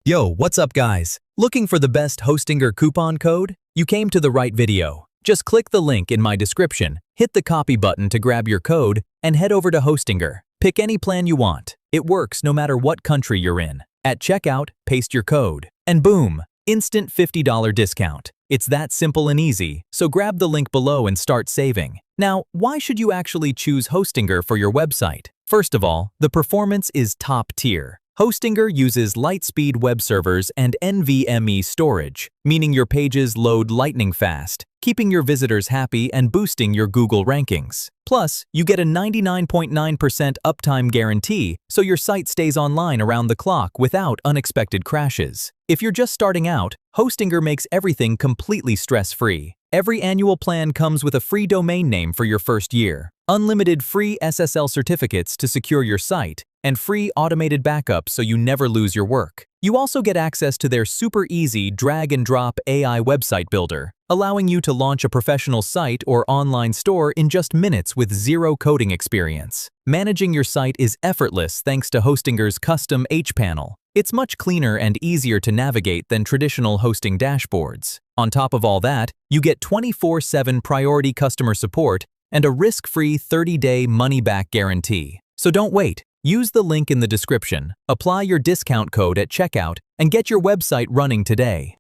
Yo, what's up guys? Looking for the best Hostinger coupon code? You came to the right video. Just click the link in my description, hit the copy button to grab your code, and head over to Hostinger. Pick any plan you want. It works no matter what country you're in. At checkout, paste your code, and boom, instant $50 discount. It's that simple and easy, so grab the link below and start saving. Now, why should you actually choose Hostinger for your website? First of all, the performance is top tier. Hostinger uses LiteSpeed web servers and NVMe storage, meaning your pages load lightning fast, keeping your visitors happy and boosting your Google rankings. Plus, you get a 99.9% uptime guarantee, so your site stays online around the clock without unexpected crashes. If you're just starting out, Hostinger makes everything completely stress-free. Every annual plan comes with a free domain name for your first year, unlimited free SSL certificates to secure your site, and free automated backups so you never lose your work. You also get access to their super easy drag-and-drop AI website builder, allowing you to launch a professional site or online store in just minutes with zero coding experience. Managing your site is effortless thanks to Hostinger's custom hPanel. It's much cleaner and easier to navigate than traditional hosting dashboards. On top of all that, you get 24/7 priority customer support and a risk-free 30-day money-back guarantee. So don't wait. Use the link in the description, apply your discount code at checkout, and get your website running today.